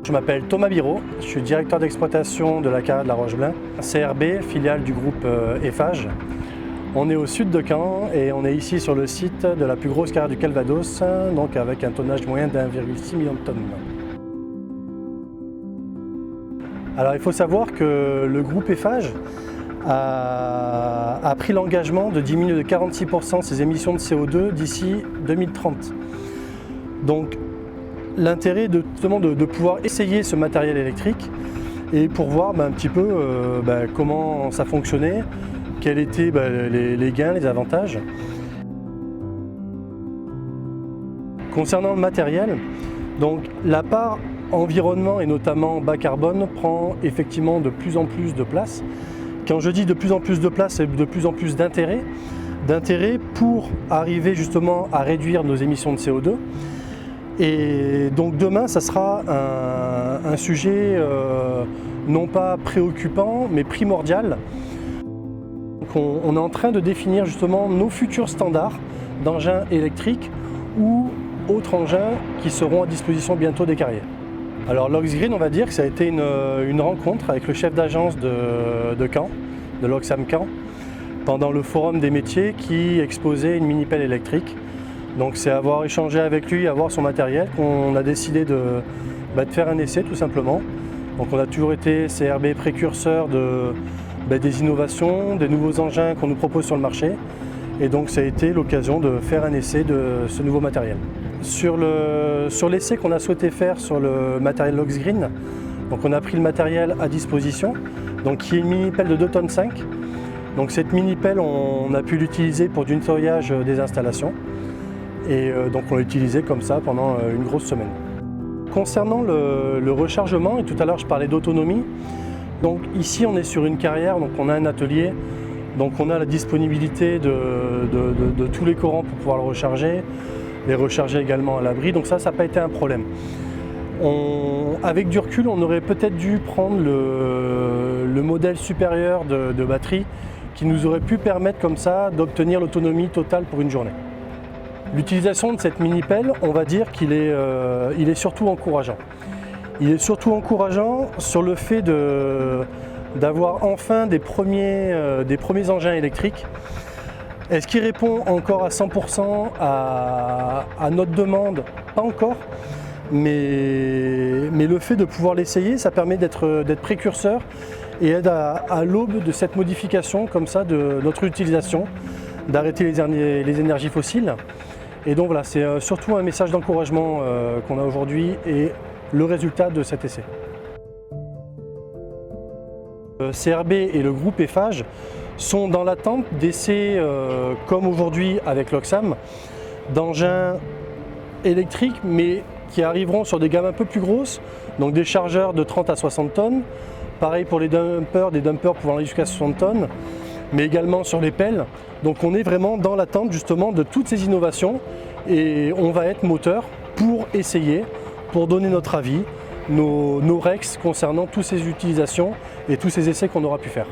Je m'appelle Thomas Biraud, je suis directeur d'exploitation de la carrière de la Roche-Blin, CRB, filiale du groupe Eiffage. On est au sud de Caen et on est ici sur le site de la plus grosse carrière du Calvados, donc avec un tonnage moyen d'1,6 million de tonnes. Alors il faut savoir que le groupe Eiffage a pris l'engagement de diminuer de 46% ses émissions de CO2 d'ici 2030. Donc l'intérêt de pouvoir essayer ce matériel électrique et pour voir un petit peu comment ça fonctionnait, quels étaient les gains, les avantages. Concernant le matériel, donc la part environnement et notamment bas carbone prend effectivement de plus en plus de place. Quand je dis de plus en plus de place, c'est de plus en plus d'intérêt pour arriver justement à réduire nos émissions de CO2. Et donc demain, ça sera un sujet non pas préoccupant, mais primordial. Donc on est en train de définir justement nos futurs standards d'engins électriques ou autres engins qui seront à disposition bientôt des carrières. Alors l'Oxgreen, on va dire que ça a été une rencontre avec le chef d'agence de Caen, de l'Oxam Caen, pendant le forum des métiers qui exposait une mini-pelle électrique. Donc c'est avoir échangé avec lui, avoir son matériel, qu'on a décidé de faire un essai tout simplement. Donc on a toujours été CRB précurseur des innovations, des nouveaux engins qu'on nous propose sur le marché. Et donc ça a été l'occasion de faire un essai de ce nouveau matériel. Sur l'essai qu'on a souhaité faire sur le matériel Oxgreen, donc on a pris le matériel à disposition, donc qui est une mini-pelle de 2,5 tonnes. Donc cette mini-pelle, on a pu l'utiliser pour du nettoyage des installations. Et donc on l'a utilisé comme ça pendant une grosse semaine. Concernant le rechargement, et tout à l'heure je parlais d'autonomie, donc ici on est sur une carrière, donc on a un atelier, donc on a la disponibilité de tous les courants pour pouvoir le recharger, les recharger également à l'abri, donc ça n'a pas été un problème. Avec du recul, on aurait peut-être dû prendre le modèle supérieur de batterie qui nous aurait pu permettre comme ça d'obtenir l'autonomie totale pour une journée. L'utilisation de cette mini-pelle, on va dire qu'il est surtout encourageant. Il est surtout encourageant sur le fait d'avoir enfin des premiers engins électriques. Est-ce qu'il répond encore à 100% à notre demande? Pas encore, mais le fait de pouvoir l'essayer, ça permet d'être précurseur et aide à l'aube de cette modification comme ça de notre utilisation, d'arrêter les énergies fossiles. Et donc voilà, c'est surtout un message d'encouragement qu'on a aujourd'hui et le résultat de cet essai. CRB et le groupe Eiffage sont dans l'attente d'essais comme aujourd'hui avec l'Oxam, d'engins électriques mais qui arriveront sur des gammes un peu plus grosses, donc des chargeurs de 30 à 60 tonnes, pareil pour les dumpers, des dumpers pouvant aller jusqu'à 60 tonnes, mais également sur les pelles. Donc on est vraiment dans l'attente justement de toutes ces innovations et on va être moteur pour essayer, pour donner notre avis, nos rex concernant toutes ces utilisations et tous ces essais qu'on aura pu faire.